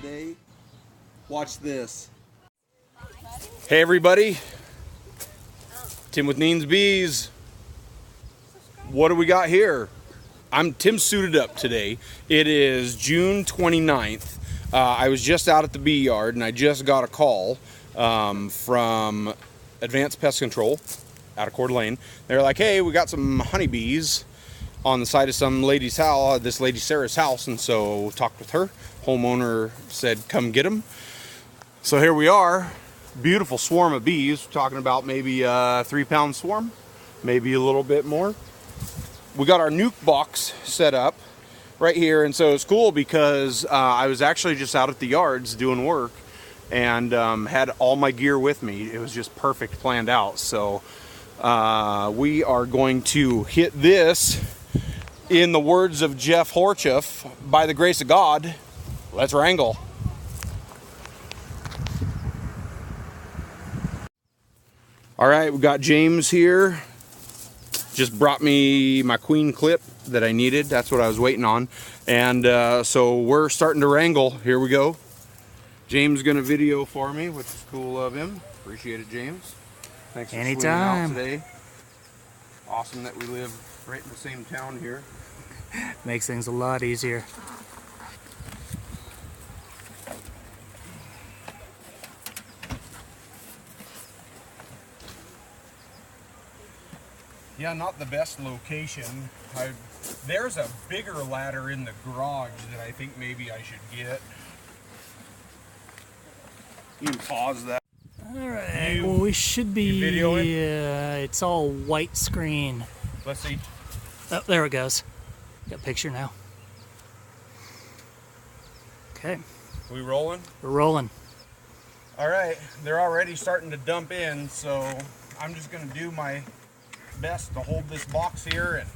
today. Watch this. Hey everybody, Tim with Neen's Bees. What do we got here? I'm Tim suited up today. It is June 29th. I was just out at the bee yard and I just got a call from Advanced Pest Control out of Coeur d'Alene. They're like, hey, we got some honeybees on the side of some lady's house, this lady Sarah's house, and so talked with her. Homeowner said, come get them. So here we are, beautiful swarm of bees. We're talking about maybe a 3-pound swarm, maybe a little bit more. We got our nuke box set up right here, and so it's cool because I was actually just out at the yards doing work and had all my gear with me. It was just perfect planned out. So we are going to hit this. In the words of Jeff Horchuff, by the grace of God, let's wrangle. All right, we got James here. Just brought me my queen clip that I needed. That's what I was waiting on. And so we're starting to wrangle. Here we go. James is gonna video for me, which is cool of him. Appreciate it, James. Thanks for swinging out today. Awesome that we live right in the same town here. Makes things a lot easier. Yeah, not the best location. There's a bigger ladder in the garage that I think maybe I should get. You can pause that. Alright, well we should be... it's all white screen. Let's see. Oh, there it goes. Got a picture now. Okay. We rolling? We're rolling. Alright, they're already starting to dump in, so I'm just going to do my best to hold this box here and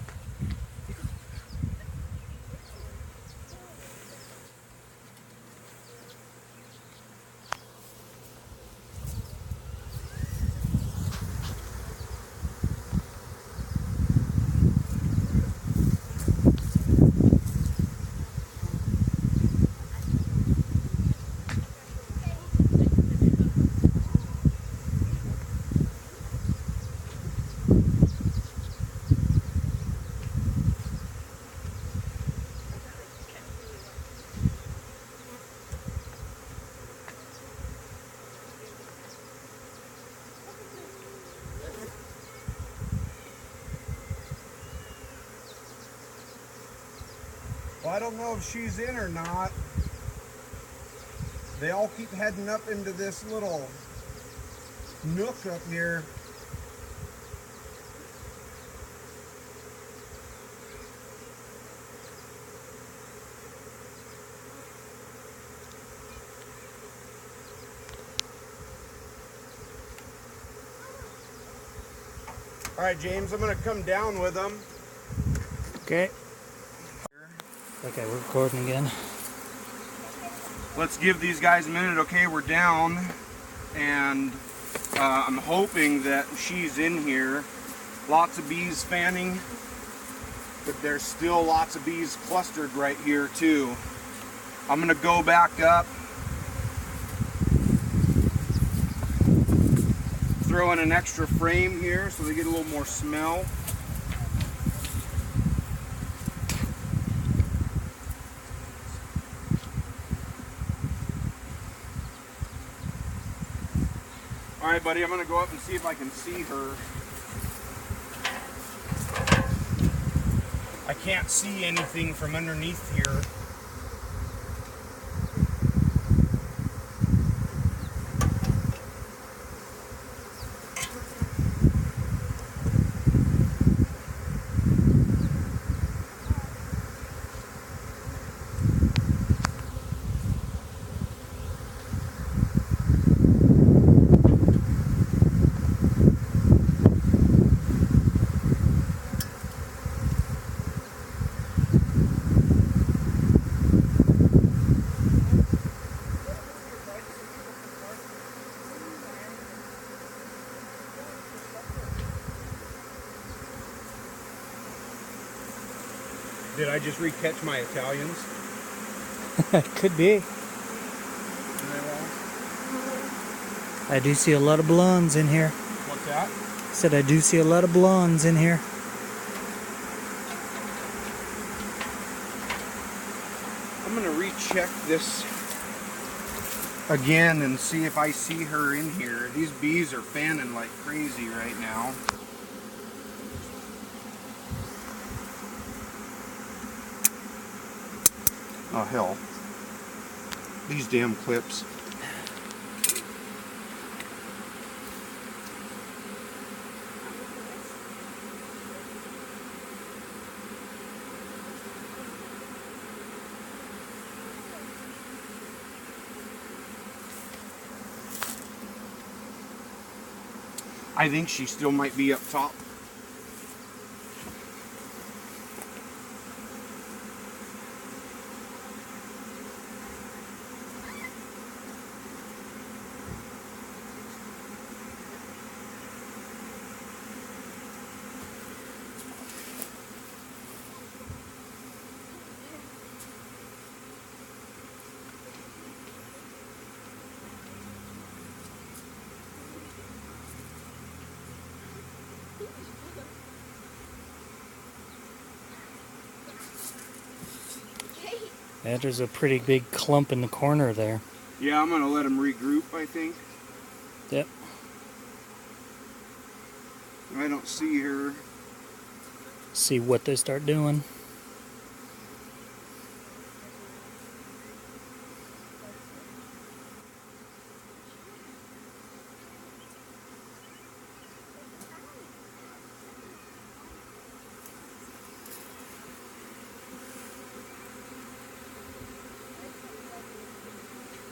well, I don't know if she's in or not. They all keep heading up into this little nook up here. All right, James, I'm going to come down with them. Okay. Okay, we're recording again. Let's give these guys a minute. Okay, we're down, and I'm hoping that she's in here. Lots of bees fanning, but there's still lots of bees clustered right here too. I'm gonna go back up, throw in an extra frame here so they get a little more smell. All right, buddy, I'm gonna go up and see if I can see her. I can't see anything from underneath here. Did I just re-catch my Italians? Could be. I do see a lot of blondes in here. What's that? Said I do see a lot of blondes in here. I'm gonna recheck this again and see if I see her in here. These bees are fanning like crazy right now. Oh hell. These damn clips. I think she still might be up top. Yeah, there's a pretty big clump in the corner there. Yeah, I'm gonna let them regroup, I think. Yep. I don't see her. See what they start doing.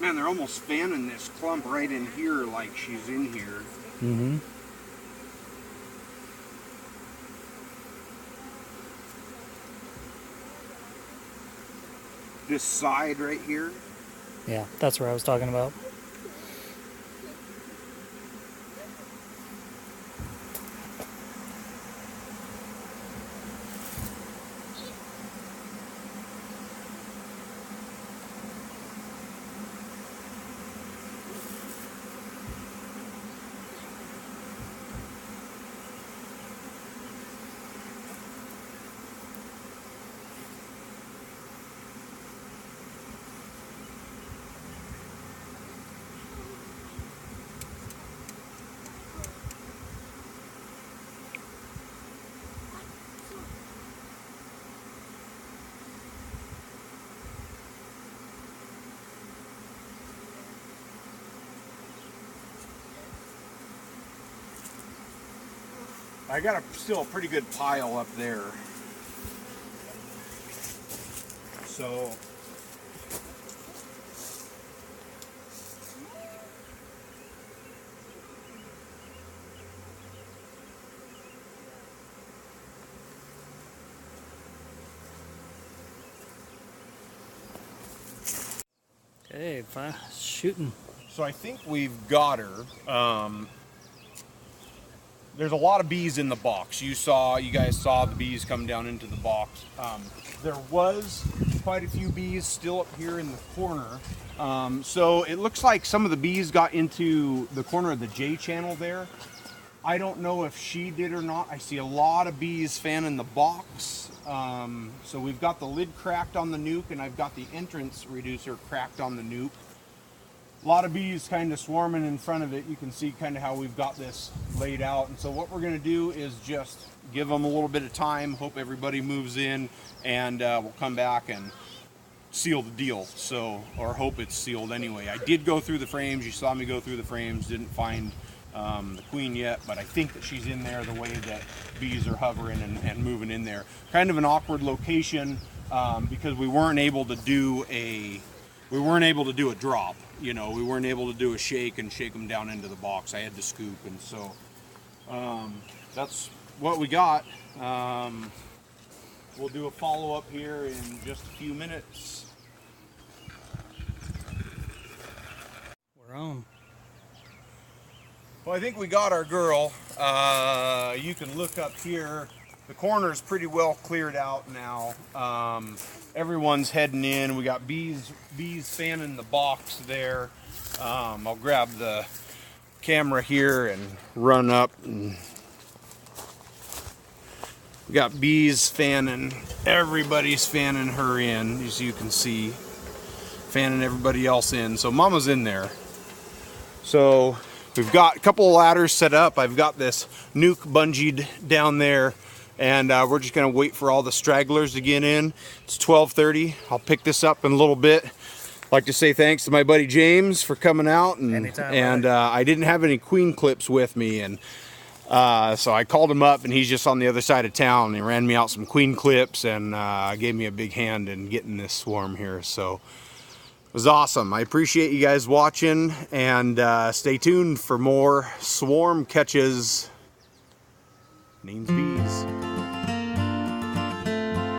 Man, they're almost fanning this clump right in here like she's in here. Mm-hmm. This side right here. Yeah, that's what I was talking about. I got still a pretty good pile up there. So Okay, shooting. So I think we've got her. There's a lot of bees in the box. You guys saw the bees come down into the box. There was quite a few bees still up here in the corner. So it looks like some of the bees got into the corner of the J channel there. I don't know if she did or not. I see a lot of bees fanning the box. So we've got the lid cracked on the nuke, and I've got the entrance reducer cracked on the nuke. A lot of bees kind of swarming in front of it. You can see kind of how we've got this laid out. And so what we're going to do is just give them a little bit of time, hope everybody moves in, and we'll come back and seal the deal. So, or hope it's sealed anyway. I did go through the frames. You saw me go through the frames. Didn't find the queen yet, but I think that she's in there the way that bees are hovering and moving in there. Kind of an awkward location because we weren't able to do a drop. You know, we weren't able to do a shake and shake them down into the box. I had to scoop, and so that's what we got. We'll do a follow-up here in just a few minutes. We're on. Well, I think we got our girl. You can look up here. The corner is pretty well cleared out now. Everyone's heading in. We got bees fanning the box there. I'll grab the camera here and run up, and we got bees fanning. Everybody's fanning her in, as you can see, fanning everybody else in. So mama's in there. So we've got a couple of ladders set up. I've got this nuke bungeed down there, and we're just gonna wait for all the stragglers to get in. It's 12:30. I'll pick this up in a little bit. I'd like to say thanks to my buddy James for coming out, and I didn't have any queen clips with me, and so I called him up, and he's just on the other side of town. He ran me out some queen clips and gave me a big hand in getting this swarm here. So it was awesome. I appreciate you guys watching, and stay tuned for more swarm catches. Neens Bees.